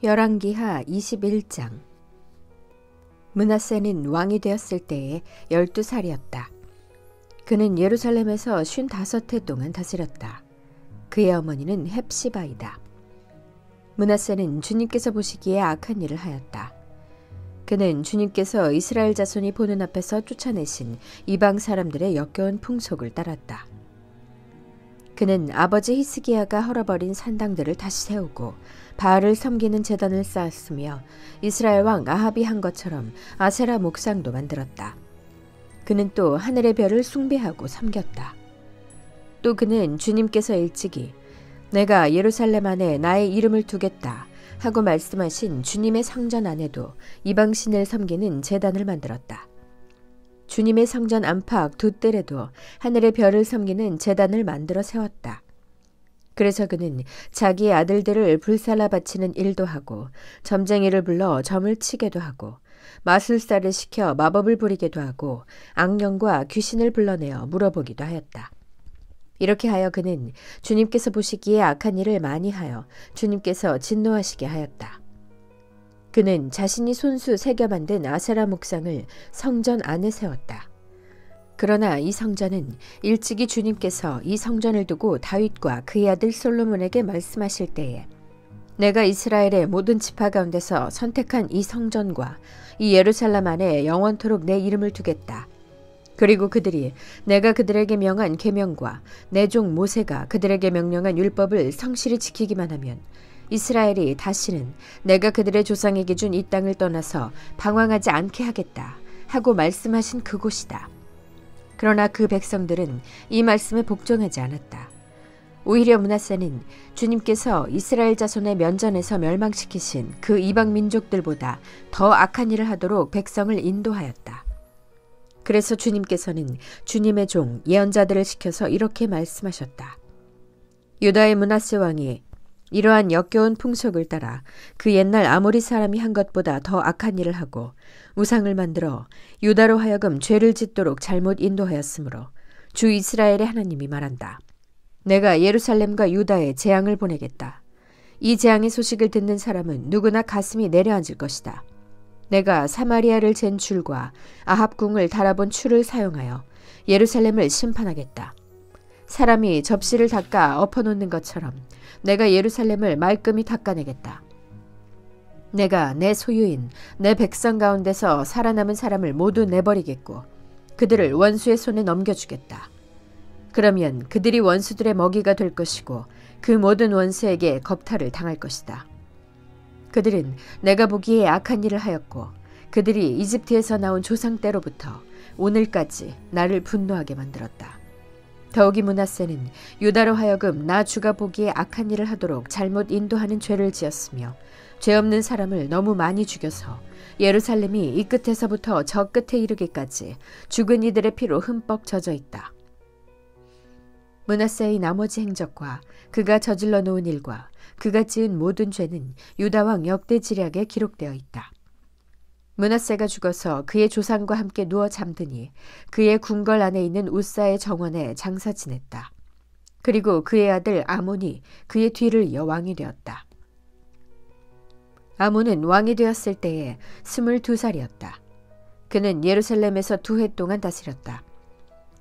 열왕기하 21장. 므낫세는 왕이 되었을 때에 12살이었다. 그는 예루살렘에서 55해 동안 다스렸다. 그의 어머니는 헵시바이다. 므낫세는 주님께서 보시기에 악한 일을 하였다. 그는 주님께서 이스라엘 자손이 보는 앞에서 쫓아내신 이방 사람들의 역겨운 풍속을 따랐다. 그는 아버지 히스기야가 헐어버린 산당들을 다시 세우고 바알을 섬기는 제단을 쌓았으며 이스라엘 왕 아합이 한 것처럼 아세라 목상도 만들었다. 그는 또 하늘의 별을 숭배하고 섬겼다. 또 그는 주님께서 일찍이 내가 예루살렘 안에 나의 이름을 두겠다 하고 말씀하신 주님의 성전 안에도 이방신을 섬기는 제단을 만들었다. 주님의 성전 안팎 두 뜰에도 하늘의 별을 섬기는 제단을 만들어 세웠다. 그래서 그는 자기의 아들들을 불살라 바치는 일도 하고 점쟁이를 불러 점을 치게도 하고 마술사를 시켜 마법을 부리게도 하고 악령과 귀신을 불러내어 물어보기도 하였다. 이렇게 하여 그는 주님께서 보시기에 악한 일을 많이 하여 주님께서 진노하시게 하였다. 그는 자신이 손수 새겨 만든 아세라 목상을 성전 안에 세웠다. 그러나 이 성전은 일찍이 주님께서 이 성전을 두고 다윗과 그의 아들 솔로몬에게 말씀하실 때에 내가 이스라엘의 모든 지파 가운데서 선택한 이 성전과 이 예루살렘 안에 영원토록 내 이름을 두겠다. 그리고 그들이 내가 그들에게 명한 계명과 내 종 모세가 그들에게 명령한 율법을 성실히 지키기만 하면 이스라엘이 다시는 내가 그들의 조상에게 준 이 땅을 떠나서 방황하지 않게 하겠다 하고 말씀하신 그곳이다. 그러나 그 백성들은 이 말씀에 복종하지 않았다. 오히려 므낫세는 주님께서 이스라엘 자손의 면전에서 멸망시키신 그 이방 민족들보다 더 악한 일을 하도록 백성을 인도하였다. 그래서 주님께서는 주님의 종 예언자들을 시켜서 이렇게 말씀하셨다. 유다의 므낫세 왕이 이러한 역겨운 풍속을 따라 그 옛날 아모리 사람이 한 것보다 더 악한 일을 하고 우상을 만들어 유다로 하여금 죄를 짓도록 잘못 인도하였으므로 주 이스라엘의 하나님이 말한다. 내가 예루살렘과 유다에 재앙을 보내겠다. 이 재앙의 소식을 듣는 사람은 누구나 가슴이 내려앉을 것이다. 내가 사마리아를 잰 줄과 아합 궁을 달아본 추를 사용하여 예루살렘을 심판하겠다. 사람이 접시를 닦아 엎어놓는 것처럼 내가 예루살렘을 말끔히 닦아내겠다. 내가 내 소유인 내 백성 가운데서 살아남은 사람을 모두 내버리겠고 그들을 원수의 손에 넘겨주겠다. 그러면 그들이 원수들의 먹이가 될 것이고 그 모든 원수에게 겁탈을 당할 것이다. 그들은 내가 보기에 악한 일을 하였고 그들이 이집트에서 나온 조상 때로부터 오늘까지 나를 분노하게 만들었다. 더욱이 므낫세는 유다로 하여금 나 주가 보기에 악한 일을 하도록 잘못 인도하는 죄를 지었으며 죄 없는 사람을 너무 많이 죽여서 예루살렘이 이 끝에서부터 저 끝에 이르기까지 죽은 이들의 피로 흠뻑 젖어 있다. 므낫세의 나머지 행적과 그가 저질러 놓은 일과 그가 지은 모든 죄는 유다왕 역대지략에 기록되어 있다. 므낫세가 죽어서 그의 조상과 함께 누워 잠드니 그의 궁궐 안에 있는 우사의 정원에 장사 지냈다. 그리고 그의 아들 아몬이 그의 뒤를 이어 왕이 되었다. 아몬은 왕이 되었을 때에 22살이었다. 그는 예루살렘에서 2해 동안 다스렸다.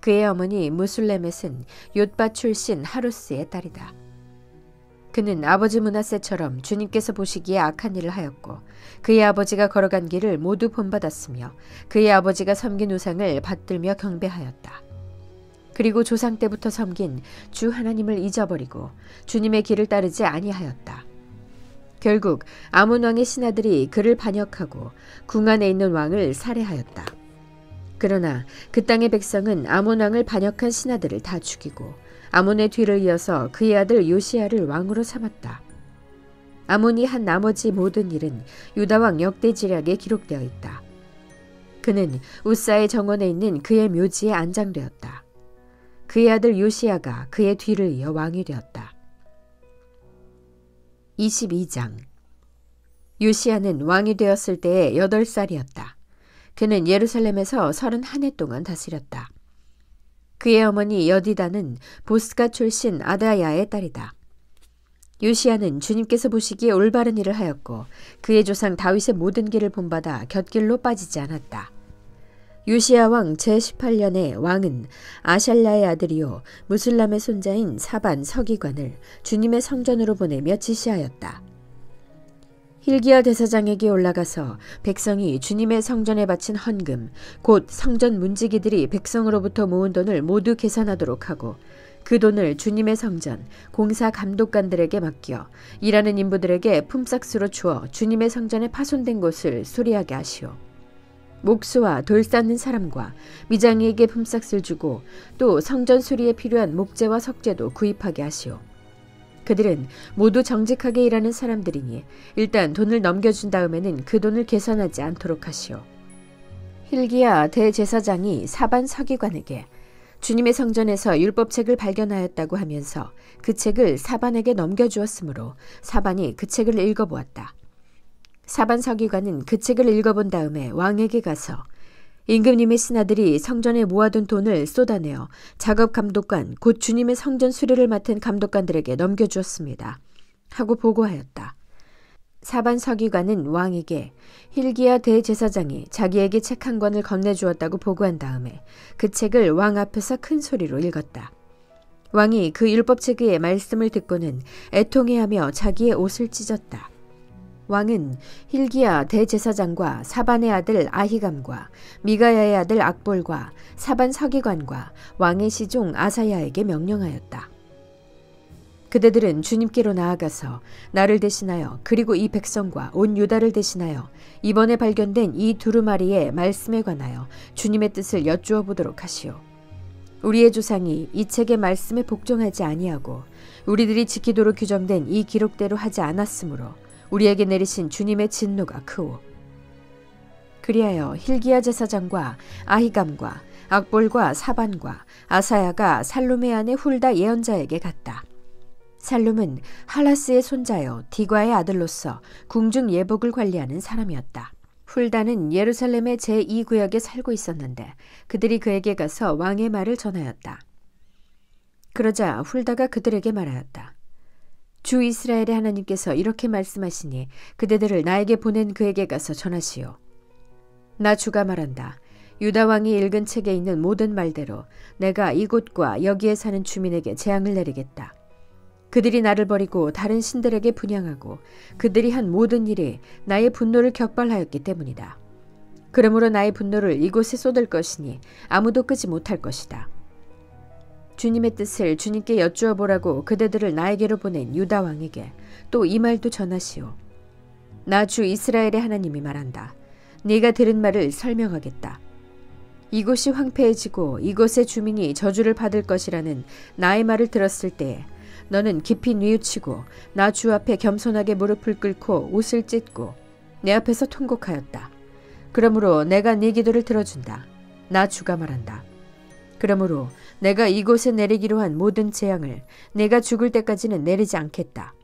그의 어머니 무술레멧은 욤바 출신 하루스의 딸이다. 그는 아버지 므낫세처럼 주님께서 보시기에 악한 일을 하였고 그의 아버지가 걸어간 길을 모두 본받았으며 그의 아버지가 섬긴 우상을 받들며 경배하였다. 그리고 조상 때부터 섬긴 주 하나님을 잊어버리고 주님의 길을 따르지 아니하였다. 결국 아몬 왕의 신하들이 그를 반역하고 궁 안에 있는 왕을 살해하였다. 그러나 그 땅의 백성은 아몬 왕을 반역한 신하들을 다 죽이고 아몬의 뒤를 이어서 그의 아들 요시야를 왕으로 삼았다. 아몬이 한 나머지 모든 일은 유다왕 역대지략에 기록되어 있다. 그는 우사의 정원에 있는 그의 묘지에 안장되었다. 그의 아들 요시야가 그의 뒤를 이어 왕이 되었다. 22장. 요시야는 왕이 되었을 때에 8살이었다. 그는 예루살렘에서 31해 동안 다스렸다. 그의 어머니 여디다는 보스가 출신 아다야의 딸이다. 요시야는 주님께서 보시기에 올바른 일을 하였고 그의 조상 다윗의 모든 길을 본받아 곁길로 빠지지 않았다. 요시야 왕 제18년에 왕은 아샬랴의 아들이요 무술람의 손자인 사반 서기관을 주님의 성전으로 보내며 지시하였다. hil기야 대사장에게 올라가서 백성이 주님의 성전에 바친 헌금, 곧 성전 문지기들이 백성으로부터 모은 돈을 모두 계산하도록 하고 그 돈을 주님의 성전, 공사 감독관들에게 맡겨 일하는 인부들에게 품삯으로 주어 주님의 성전에 파손된 곳을 수리하게 하시오. 목수와 돌 쌓는 사람과 미장이에게 품삯을 주고 또 성전 수리에 필요한 목재와 석재도 구입하게 하시오. 그들은 모두 정직하게 일하는 사람들이니 일단 돈을 넘겨준 다음에는 그 돈을 계산하지 않도록 하시오. hil기야 대제사장이 사반 서기관에게 주님의 성전에서 율법책을 발견하였다고 하면서 그 책을 사반에게 넘겨주었으므로 사반이 그 책을 읽어보았다. 사반 서기관은 그 책을 읽어본 다음에 왕에게 가서 임금님의 신하들이 성전에 모아둔 돈을 쏟아내어 작업 감독관 곧 주님의 성전 수리를 맡은 감독관들에게 넘겨주었습니다. 하고 보고하였다. 사반 서기관은 왕에게 hil기야 대제사장이 자기에게 책 한 권을 건네주었다고 보고한 다음에 그 책을 왕 앞에서 큰 소리로 읽었다. 왕이 그 율법책의 말씀을 듣고는 애통해하며 자기의 옷을 찢었다. 왕은 hil기야 대제사장과 사반의 아들 아히감과 미가야의 아들 악볼과 사반 서기관과 왕의 시종 아사야에게 명령하였다. 그대들은 주님께로 나아가서 나를 대신하여 그리고 이 백성과 온 유다를 대신하여 이번에 발견된 이 두루마리의 말씀에 관하여 주님의 뜻을 여쭈어 보도록 하시오. 우리의 조상이 이 책의 말씀에 복종하지 아니하고 우리들이 지키도록 규정된 이 기록대로 하지 않았으므로 우리에게 내리신 주님의 진노가 크오. 그리하여 hil기야 제사장과 아히감과 악볼과 사반과 아사야가 살룸의 아내 훌다 예언자에게 갔다. 살룸은 할라스의 손자여 디과의 아들로서 궁중 예복을 관리하는 사람이었다. 훌다는 예루살렘의 제2구역에 살고 있었는데 그들이 그에게 가서 왕의 말을 전하였다. 그러자 훌다가 그들에게 말하였다. 주 이스라엘의 하나님께서 이렇게 말씀하시니 그대들을 나에게 보낸 그에게 가서 전하시오. 나 주가 말한다. 유다 왕이 읽은 책에 있는 모든 말대로 내가 이곳과 여기에 사는 주민에게 재앙을 내리겠다. 그들이 나를 버리고 다른 신들에게 분향하고 그들이 한 모든 일이 나의 분노를 격발하였기 때문이다. 그러므로 나의 분노를 이곳에 쏟을 것이니 아무도 끄지 못할 것이다. 주님의 뜻을 주님께 여쭈어 보라고 그대들을 나에게로 보낸 유다 왕에게 또 이 말도 전하시오. 나 주 이스라엘의 하나님이 말한다. 네가 들은 말을 설명하겠다. 이곳이 황폐해지고 이곳의 주민이 저주를 받을 것이라는 나의 말을 들었을 때에 너는 깊이 뉘우치고 나 주 앞에 겸손하게 무릎을 꿇고 옷을 찢고 내 앞에서 통곡하였다. 그러므로 내가 네 기도를 들어준다. 나 주가 말한다. 그러므로 내가 이곳에 내리기로 한 모든 재앙을 내가 죽을 때까지는 내리지 않겠다.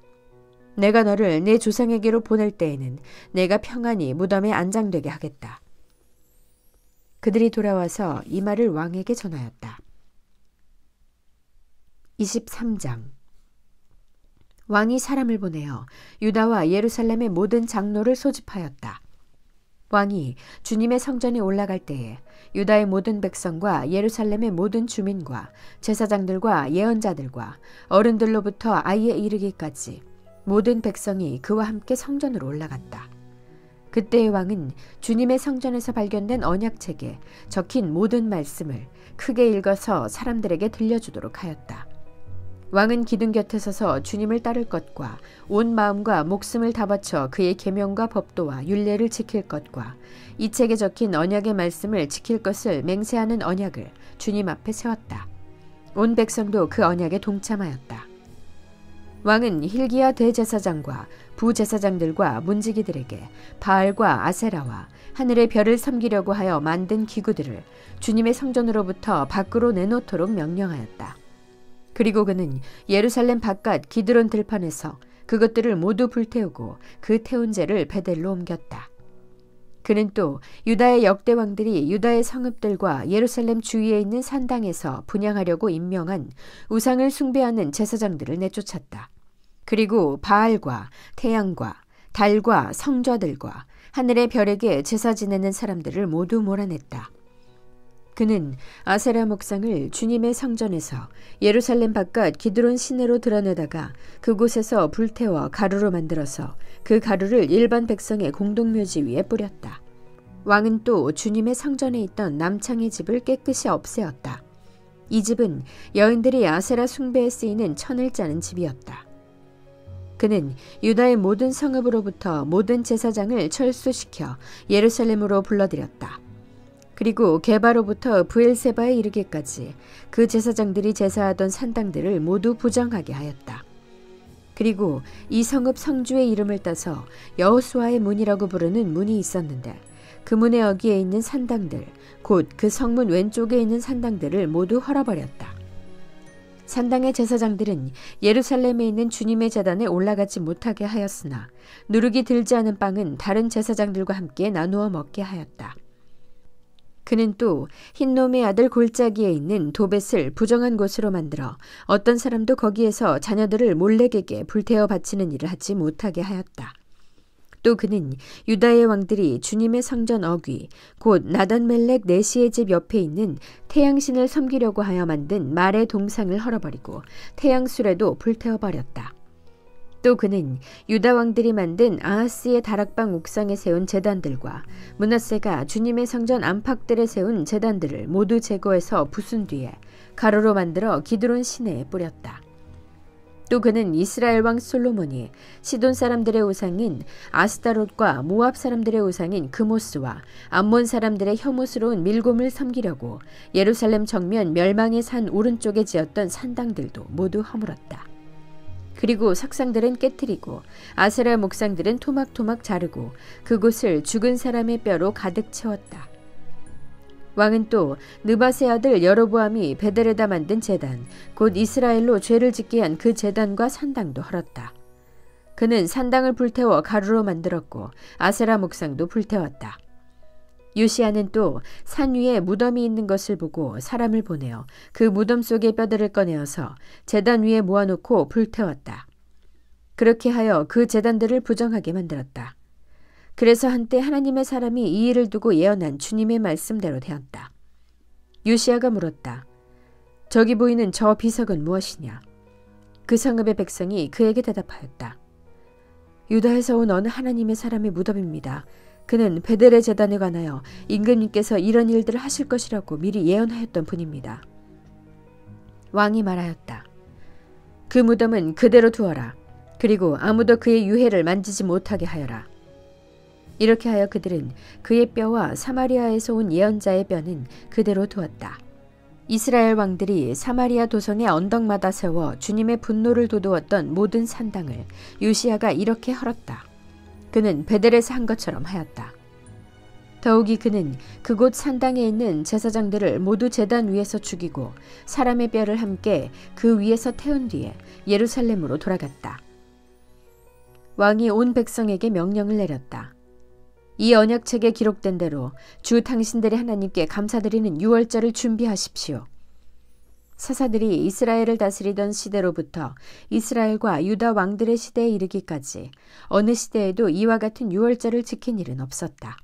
내가 너를 내 조상에게로 보낼 때에는 내가 평안히 무덤에 안장되게 하겠다. 그들이 돌아와서 이 말을 왕에게 전하였다. 23장 왕이 사람을 보내어 유다와 예루살렘의 모든 장로를 소집하였다. 왕이 주님의 성전에 올라갈 때에 유다의 모든 백성과 예루살렘의 모든 주민과 제사장들과 예언자들과 어른들로부터 아이에 이르기까지 모든 백성이 그와 함께 성전으로 올라갔다. 그때의 왕은 주님의 성전에서 발견된 언약책에 적힌 모든 말씀을 크게 읽어서 사람들에게 들려주도록 하였다. 왕은 기둥 곁에 서서 주님을 따를 것과 온 마음과 목숨을 다 바쳐 그의 계명과 법도와 율례를 지킬 것과 이 책에 적힌 언약의 말씀을 지킬 것을 맹세하는 언약을 주님 앞에 세웠다. 온 백성도 그 언약에 동참하였다. 왕은 hil기야 대제사장과 부제사장들과 문지기들에게 바알과 아세라와 하늘의 별을 섬기려고 하여 만든 기구들을 주님의 성전으로부터 밖으로 내놓도록 명령하였다. 그리고 그는 예루살렘 바깥 기드론 들판에서 그것들을 모두 불태우고 그 태운 재를 베델로 옮겼다. 그는 또 유다의 역대 왕들이 유다의 성읍들과 예루살렘 주위에 있는 산당에서 분향하려고 임명한 우상을 숭배하는 제사장들을 내쫓았다. 그리고 바알과 태양과 달과 성좌들과 하늘의 별에게 제사 지내는 사람들을 모두 몰아냈다. 그는 아세라 목상을 주님의 성전에서 예루살렘 바깥 기드론 시내로 드러내다가 그곳에서 불태워 가루로 만들어서 그 가루를 일반 백성의 공동묘지 위에 뿌렸다. 왕은 또 주님의 성전에 있던 남창의 집을 깨끗이 없애었다. 이 집은 여인들이 아세라 숭배에 쓰이는 천을 짜는 집이었다. 그는 유다의 모든 성읍으로부터 모든 제사장을 철수시켜 예루살렘으로 불러들였다. 그리고 게바로부터 브엘세바에 이르기까지 그 제사장들이 제사하던 산당들을 모두 부정하게 하였다. 그리고 이 성읍 성주의 이름을 따서 여호수아의 문이라고 부르는 문이 있었는데 그 문의 어귀에 있는 산당들, 곧 그 성문 왼쪽에 있는 산당들을 모두 헐어버렸다. 산당의 제사장들은 예루살렘에 있는 주님의 제단에 올라가지 못하게 하였으나 누룩이 들지 않은 빵은 다른 제사장들과 함께 나누어 먹게 하였다. 그는 또 흰놈의 아들 골짜기에 있는 도벳을 부정한 곳으로 만들어 어떤 사람도 거기에서 자녀들을 몰래게게 불태워 바치는 일을 하지 못하게 하였다. 또 그는 유다의 왕들이 주님의 성전 어귀, 곧 나단멜렉 네시의 집 옆에 있는 태양신을 섬기려고 하여 만든 말의 동상을 헐어버리고 태양수레도 불태워버렸다. 또 그는 유다 왕들이 만든 아하스의 다락방 옥상에 세운 제단들과 므낫세가 주님의 성전 안팎들에 세운 제단들을 모두 제거해서 부순 뒤에 가루로 만들어 기드론 시내에 뿌렸다. 또 그는 이스라엘 왕 솔로몬이 시돈 사람들의 우상인 아스타롯과 모압 사람들의 우상인 그모스와 암몬 사람들의 혐오스러운 밀곰을 섬기려고 예루살렘 정면 멸망의 산 오른쪽에 지었던 산당들도 모두 허물었다. 그리고 석상들은 깨트리고 아세라 목상들은 토막토막 자르고 그곳을 죽은 사람의 뼈로 가득 채웠다. 왕은 또 느밧의 아들 여로보암이 베델에다 만든 제단, 곧 이스라엘로 죄를 짓게 한 그 제단과 산당도 헐었다. 그는 산당을 불태워 가루로 만들었고 아세라 목상도 불태웠다. 요시야는 또 산 위에 무덤이 있는 것을 보고 사람을 보내어 그 무덤 속의 뼈들을 꺼내어서 제단 위에 모아놓고 불태웠다. 그렇게 하여 그 제단들을 부정하게 만들었다. 그래서 한때 하나님의 사람이 이 일을 두고 예언한 주님의 말씀대로 되었다. 요시야가 물었다. 저기 보이는 저 비석은 무엇이냐? 그 성읍의 백성이 그에게 대답하였다. 유다에서 온 어느 하나님의 사람의 무덤입니다. 그는 베델의 제단에 관하여 임금님께서 이런 일들을 하실 것이라고 미리 예언하였던 분입니다. 왕이 말하였다. 그 무덤은 그대로 두어라. 그리고 아무도 그의 유해를 만지지 못하게 하여라. 이렇게 하여 그들은 그의 뼈와 사마리아에서 온 예언자의 뼈는 그대로 두었다. 이스라엘 왕들이 사마리아 도성의 언덕마다 세워 주님의 분노를 돋우었던 모든 산당을 요시야가 이렇게 헐었다. 그는 베델에서 한 것처럼 하였다. 더욱이 그는 그곳 산당에 있는 제사장들을 모두 제단 위에서 죽이고 사람의 뼈를 함께 그 위에서 태운 뒤에 예루살렘으로 돌아갔다. 왕이 온 백성에게 명령을 내렸다. 이 언약책에 기록된 대로 주 당신들의 하나님께 감사드리는 유월절을 준비하십시오. 사사들이 이스라엘을 다스리던 시대로부터 이스라엘과 유다 왕들의 시대에 이르기까지 어느 시대에도 이와 같은 유월절을 지킨 일은 없었다.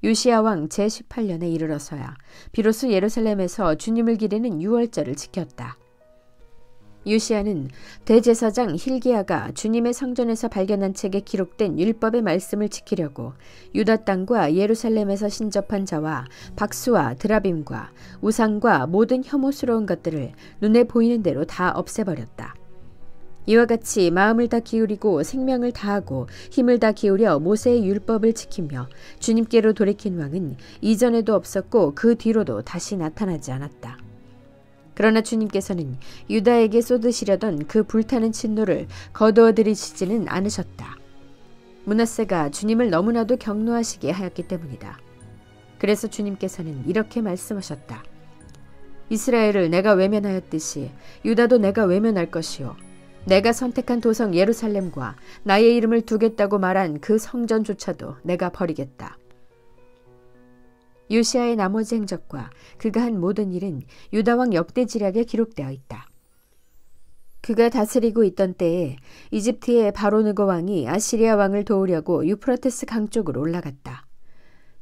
요시야 왕 제18년에 이르러서야 비로소 예루살렘에서 주님을 기리는 유월절을 지켰다. 요시야는 대제사장 힐기야가 주님의 성전에서 발견한 책에 기록된 율법의 말씀을 지키려고 유다 땅과 예루살렘에서 신접한 자와 박수와 드라빔과 우상과 모든 혐오스러운 것들을 눈에 보이는 대로 다 없애버렸다. 이와 같이 마음을 다 기울이고 생명을 다하고 힘을 다 기울여 모세의 율법을 지키며 주님께로 돌이킨 왕은 이전에도 없었고 그 뒤로도 다시 나타나지 않았다. 그러나 주님께서는 유다에게 쏟으시려던 그 불타는 진노를 거두어 들이시지는 않으셨다. 므낫세가 주님을 너무나도 경노하시게 하였기 때문이다. 그래서 주님께서는 이렇게 말씀하셨다. 이스라엘을 내가 외면하였듯이 유다도 내가 외면할 것이요. 내가 선택한 도성 예루살렘과 나의 이름을 두겠다고 말한 그 성전조차도 내가 버리겠다. 요시야의 나머지 행적과 그가 한 모든 일은 유다왕 역대지략에 기록되어 있다. 그가 다스리고 있던 때에 이집트의 바로느고 왕이 아시리아 왕을 도우려고 유프라테스 강 쪽으로 올라갔다.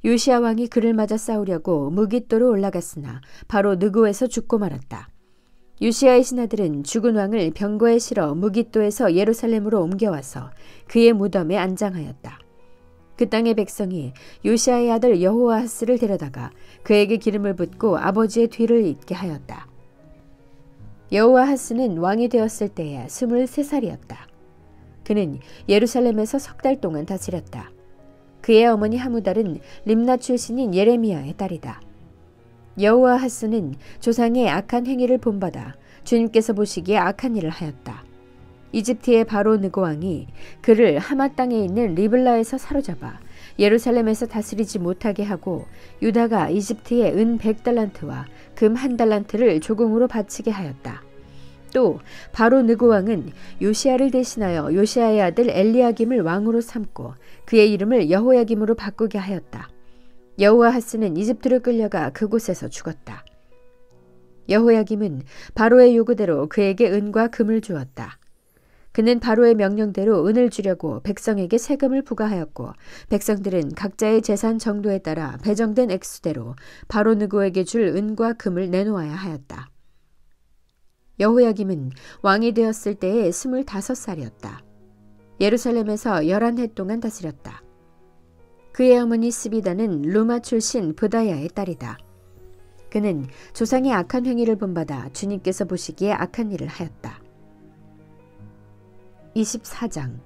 요시야 왕이 그를 맞아 싸우려고 무깃도로 올라갔으나 바로 느고에서 죽고 말았다. 요시야의 신하들은 죽은 왕을 병거에 실어 무깃도에서 예루살렘으로 옮겨와서 그의 무덤에 안장하였다. 그 땅의 백성이 요시야의 아들 여호아하스를 데려다가 그에게 기름을 붓고 아버지의 뒤를 잇게 하였다. 여호아하스는 왕이 되었을 때에 23살이었다. 그는 예루살렘에서 3달 동안 다스렸다. 그의 어머니 하무달은 림나 출신인 예레미야의 딸이다. 여호아하스는 조상의 악한 행위를 본받아 주님께서 보시기에 악한 일을 하였다. 이집트의 바로느고 왕이 그를 하마 땅에 있는 리블라에서 사로잡아 예루살렘에서 다스리지 못하게 하고 유다가 이집트에 은 100달란트와 금 1달란트를 조공으로 바치게 하였다. 또 바로느고 왕은 요시야를 대신하여 요시야의 아들 엘리야김을 왕으로 삼고 그의 이름을 여호야김으로 바꾸게 하였다. 여호아하스는 이집트로 끌려가 그곳에서 죽었다. 여호야김은 바로의 요구대로 그에게 은과 금을 주었다. 그는 바로의 명령대로 은을 주려고 백성에게 세금을 부과하였고 백성들은 각자의 재산 정도에 따라 배정된 액수대로 바로느고에게 줄 은과 금을 내놓아야 하였다. 여호야김은 왕이 되었을 때에 25살이었다. 예루살렘에서 11해 동안 다스렸다. 그의 어머니 스비다는 루마 출신 브다야의 딸이다. 그는 조상의 악한 행위를 본받아 주님께서 보시기에 악한 일을 하였다. 24장.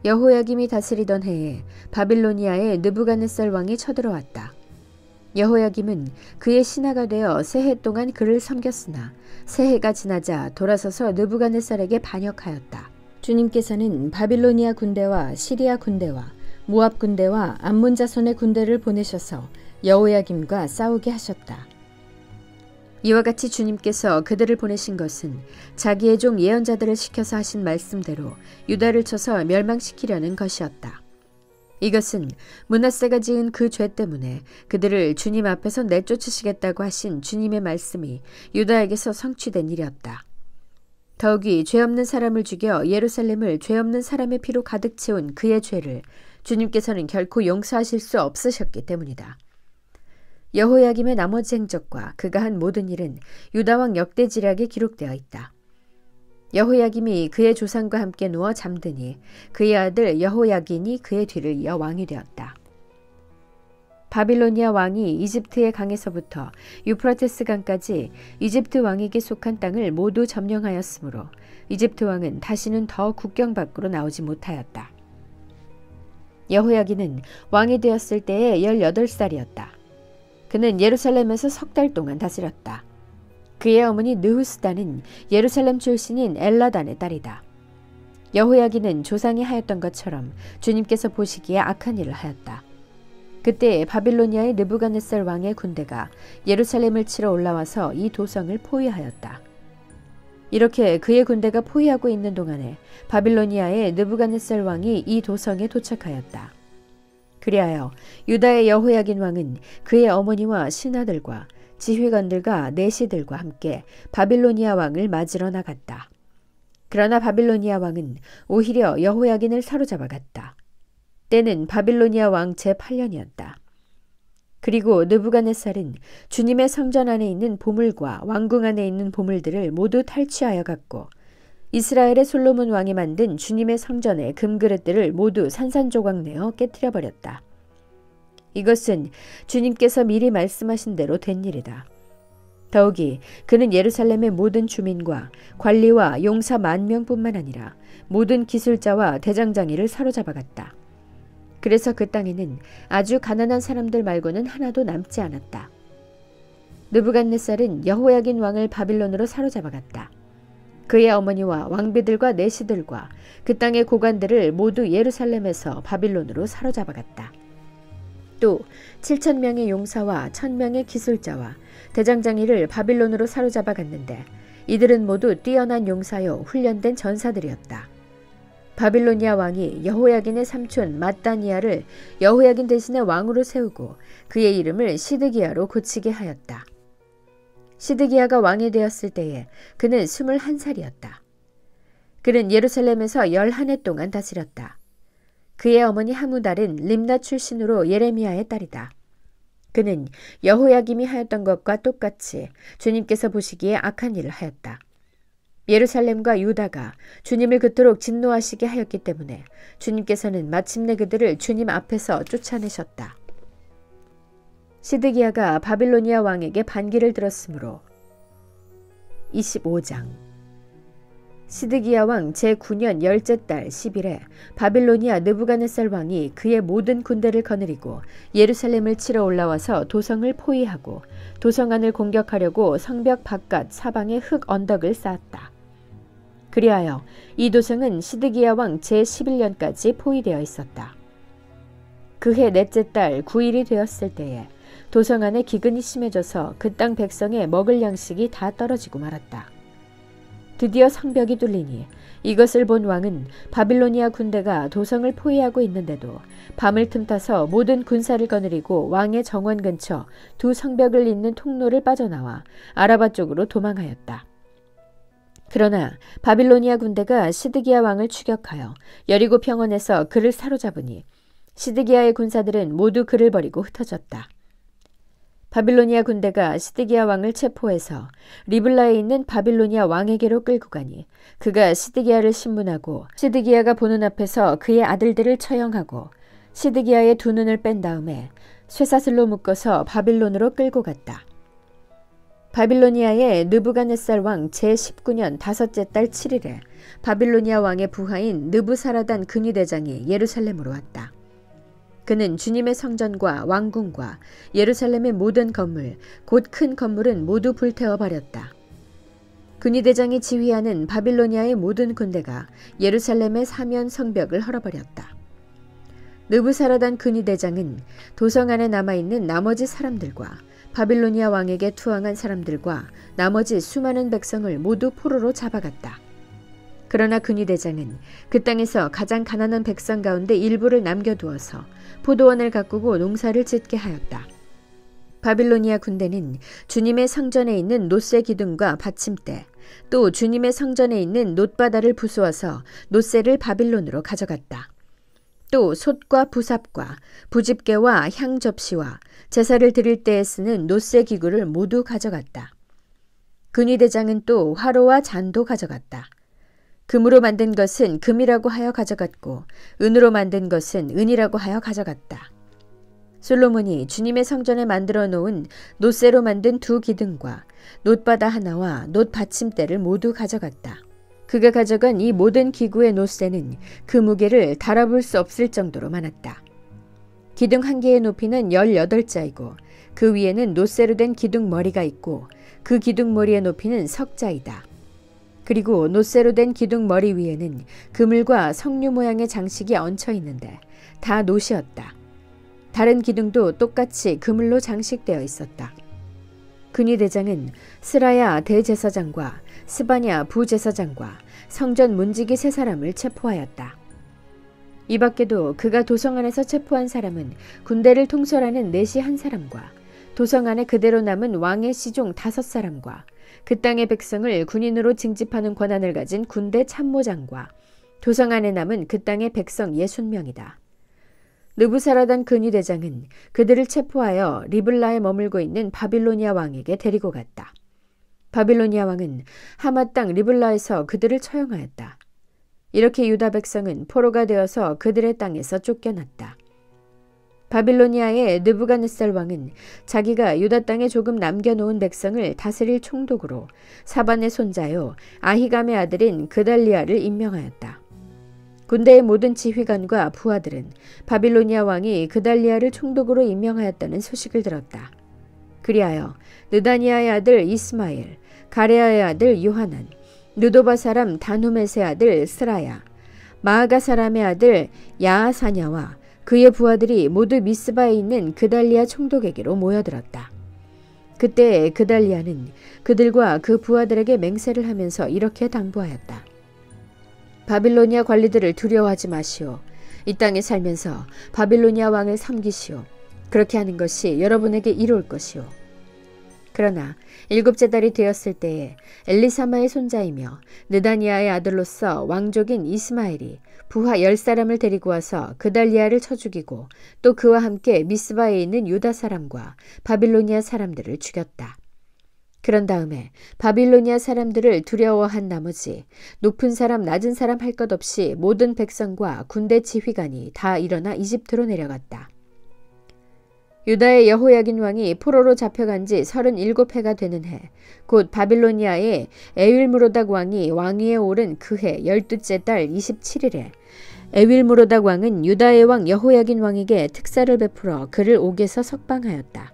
여호야김이 다스리던 해에 바빌로니아의 느부갓네살 왕이 쳐들어왔다. 여호야김은 그의 신하가 되어 3해 동안 그를 섬겼으나 3해가 지나자 돌아서서 느부갓네살에게 반역하였다. 주님께서는 바빌로니아 군대와 시리아 군대와 모압 군대와 암몬 자손의 군대를 보내셔서 여호야김과 싸우게 하셨다. 이와 같이 주님께서 그들을 보내신 것은 자기의 종 예언자들을 시켜서 하신 말씀대로 유다를 쳐서 멸망시키려는 것이었다. 이것은 므낫세가 지은 그 죄 때문에 그들을 주님 앞에서 내쫓으시겠다고 하신 주님의 말씀이 유다에게서 성취된 일이었다. 더욱이 죄 없는 사람을 죽여 예루살렘을 죄 없는 사람의 피로 가득 채운 그의 죄를 주님께서는 결코 용서하실 수 없으셨기 때문이다. 여호야김의 나머지 행적과 그가 한 모든 일은 유다왕 역대지략에 기록되어 있다. 여호야김이 그의 조상과 함께 누워 잠드니 그의 아들 여호야긴이 그의 뒤를 이어 왕이 되었다. 바빌로니아 왕이 이집트의 강에서부터 유프라테스 강까지 이집트 왕에게 속한 땅을 모두 점령하였으므로 이집트 왕은 다시는 더 국경 밖으로 나오지 못하였다. 여호야긴은 왕이 되었을 때에 18살이었다. 그는 예루살렘에서 3달 동안 다스렸다. 그의 어머니 느후스다는 예루살렘 출신인 엘라단의 딸이다. 여호야긴은 조상이 하였던 것처럼 주님께서 보시기에 악한 일을 하였다. 그때 바빌로니아의 느부갓네살 왕의 군대가 예루살렘을 치러 올라와서 이 도성을 포위하였다. 이렇게 그의 군대가 포위하고 있는 동안에 바빌로니아의 느부갓네살 왕이 이 도성에 도착하였다. 그리하여 유다의 여호야긴 왕은 그의 어머니와 신하들과 지휘관들과 내시들과 함께 바빌로니아 왕을 맞으러 나갔다. 그러나 바빌로니아 왕은 오히려 여호야긴을 사로잡아 갔다. 때는 바빌로니아 왕 제8년이었다. 그리고 느부갓네살은 주님의 성전 안에 있는 보물과 왕궁 안에 있는 보물들을 모두 탈취하여 갔고 이스라엘의 솔로몬 왕이 만든 주님의 성전의 금그릇들을 모두 산산조각 내어 깨뜨려 버렸다. 이것은 주님께서 미리 말씀하신 대로 된 일이다. 더욱이 그는 예루살렘의 모든 주민과 관리와 용사 10,000명뿐만 아니라 모든 기술자와 대장장이를 사로잡아 갔다. 그래서 그 땅에는 아주 가난한 사람들 말고는 하나도 남지 않았다. 느부갓네살은 여호야긴 왕을 바빌론으로 사로잡아 갔다. 그의 어머니와 왕비들과 내시들과 그 땅의 고관들을 모두 예루살렘에서 바빌론으로 사로잡아 갔다. 또 7,000명의 용사와 1,000명의 기술자와 대장장이를 바빌론으로 사로잡아 갔는데 이들은 모두 뛰어난 용사요 훈련된 전사들이었다. 바빌로니아 왕이 여호야긴의 삼촌 mat다니아를 여호야긴 대신에 왕으로 세우고 그의 이름을 시드기야로 고치게 하였다. 시드기야가 왕이 되었을 때에 그는 21살이었다. 그는 예루살렘에서 11해 동안 다스렸다. 그의 어머니 하무달은 림나 출신으로 예레미야의 딸이다. 그는 여호야김이 하였던 것과 똑같이 주님께서 보시기에 악한 일을 하였다. 예루살렘과 유다가 주님을 그토록 진노하시게 하였기 때문에 주님께서는 마침내 그들을 주님 앞에서 쫓아내셨다. 시드기야가 바빌로니아 왕에게 반기를 들었으므로. 25장. 시드기야 왕 제9년 10째 달 10일에 바빌로니아 느부갓네살 왕이 그의 모든 군대를 거느리고 예루살렘을 치러 올라와서 도성을 포위하고 도성 안을 공격하려고 성벽 바깥 사방에 흙 언덕을 쌓았다. 그리하여 이 도성은 시드기야 왕 제11년까지 포위되어 있었다. 그해 넷째 달 9일이 되었을 때에 도성 안에 기근이 심해져서 그 땅 백성의 먹을 양식이 다 떨어지고 말았다. 드디어 성벽이 뚫리니 이것을 본 왕은 바빌로니아 군대가 도성을 포위하고 있는데도 밤을 틈타서 모든 군사를 거느리고 왕의 정원 근처 두 성벽을 잇는 통로를 빠져나와 아라바 쪽으로 도망하였다. 그러나 바빌로니아 군대가 시드기야 왕을 추격하여 여리고 평원에서 그를 사로잡으니 시드기야의 군사들은 모두 그를 버리고 흩어졌다. 바빌로니아 군대가 시드기야 왕을 체포해서 리블라에 있는 바빌로니아 왕에게로 끌고 가니 그가 시드기야를 신문하고 시드기야가 보는 앞에서 그의 아들들을 처형하고 시드기야의 두 눈을 뺀 다음에 쇠사슬로 묶어서 바빌론으로 끌고 갔다. 바빌로니아의 느부갓네살 왕 제19년 5째 달 7일에 바빌로니아 왕의 부하인 느부사라단 근위대장이 예루살렘으로 왔다. 그는 주님의 성전과 왕궁과 예루살렘의 모든 건물, 곧 큰 건물은 모두 불태워 버렸다. 근위대장이 지휘하는 바빌로니아의 모든 군대가 예루살렘의 사면 성벽을 헐어버렸다. 느부사라단 근위대장은 도성 안에 남아있는 나머지 사람들과 바빌로니아 왕에게 투항한 사람들과 나머지 수많은 백성을 모두 포로로 잡아갔다. 그러나 근위대장은 그 땅에서 가장 가난한 백성 가운데 일부를 남겨두어서 포도원을 가꾸고 농사를 짓게 하였다. 바빌로니아 군대는 주님의 성전에 있는 놋새 기둥과 받침대, 또 주님의 성전에 있는 놋바다를 부수어서 놋새를 바빌론으로 가져갔다. 또 솥과 부삽과 부집개와 향접시와 제사를 드릴 때에 쓰는 놋새 기구를 모두 가져갔다. 근위대장은 또 화로와 잔도 가져갔다. 금으로 만든 것은 금이라고 하여 가져갔고 은으로 만든 것은 은이라고 하여 가져갔다. 솔로몬이 주님의 성전에 만들어 놓은 놋새로 만든 두 기둥과 놋바다 하나와 놋 받침대를 모두 가져갔다. 그가 가져간 이 모든 기구의 놋새는 그 무게를 달아볼 수 없을 정도로 많았다. 기둥 한 개의 높이는 18자이고 그 위에는 놋새로 된 기둥 머리가 있고 그 기둥 머리의 높이는 석자이다. 그리고 놋새로 된 기둥 머리 위에는 그물과 석류 모양의 장식이 얹혀 있는데 다 놋이었다. 다른 기둥도 똑같이 그물로 장식되어 있었다. 근위대장은 스라야 대제사장과 스바냐 부제사장과 성전 문지기 세 사람을 체포하였다. 이 밖에도 그가 도성 안에서 체포한 사람은 군대를 통솔하는 내시 한 사람과 도성 안에 그대로 남은 왕의 시종 5사람과 그 땅의 백성을 군인으로 징집하는 권한을 가진 군대 참모장과 도성 안에 남은 그 땅의 백성 60명이다. 느부사라단 근위대장은 그들을 체포하여 리블라에 머물고 있는 바빌로니아 왕에게 데리고 갔다. 바빌로니아 왕은 하마 땅 리블라에서 그들을 처형하였다. 이렇게 유다 백성은 포로가 되어서 그들의 땅에서 쫓겨났다. 바빌로니아의 느부갓네살 왕은 자기가 유다 땅에 조금 남겨놓은 백성을 다스릴 총독으로 사반의 손자요 아히감의 아들인 그달리아를 임명하였다. 군대의 모든 지휘관과 부하들은 바빌로니아 왕이 그달리아를 총독으로 임명하였다는 소식을 들었다. 그리하여 느다니아의 아들 이스마엘, 가레아의 아들 요하난, 느도바 사람 다누메스의 아들 스라야, 마아가 사람의 아들 야하사냐와 그의 부하들이 모두 미스바에 있는 그달리아 총독에게로 모여들었다. 그때 그달리아는 그들과 그 부하들에게 맹세를 하면서 이렇게 당부하였다. 바빌로니아 관리들을 두려워하지 마시오. 이 땅에 살면서 바빌로니아 왕을 섬기시오. 그렇게 하는 것이 여러분에게 이로울 것이오. 그러나 7째 달이 되었을 때에 엘리사마의 손자이며 느다니아의 아들로서 왕족인 이스마엘이 부하 10사람을 데리고 와서 그달리아를 쳐 죽이고 또 그와 함께 미스바에 있는 유다 사람과 바빌로니아 사람들을 죽였다. 그런 다음에 바빌로니아 사람들을 두려워한 나머지 높은 사람 낮은 사람 할 것 없이 모든 백성과 군대 지휘관이 다 일어나 이집트로 내려갔다. 유다의 여호야긴 왕이 포로로 잡혀간 지 37해가 되는 해, 곧 바빌로니아의 에윌무로닥 왕이 왕위에 오른 그 해 12째 달 27일에 에윌무로닥 왕은 유다의 왕 여호야긴 왕에게 특사를 베풀어 그를 옥에서 석방하였다.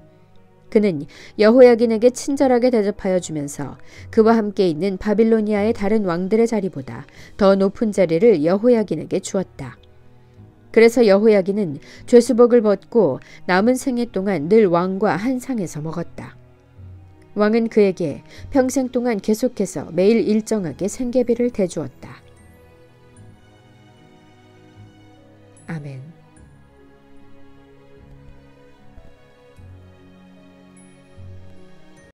그는 여호야긴에게 친절하게 대접하여 주면서 그와 함께 있는 바빌로니아의 다른 왕들의 자리보다 더 높은 자리를 여호야긴에게 주었다. 그래서 여호야긴은 죄수복을 벗고 남은 생애 동안 늘 왕과 한 상에서 먹었다. 왕은 그에게 평생 동안 계속해서 매일 일정하게 생계비를 대주었다. 아멘.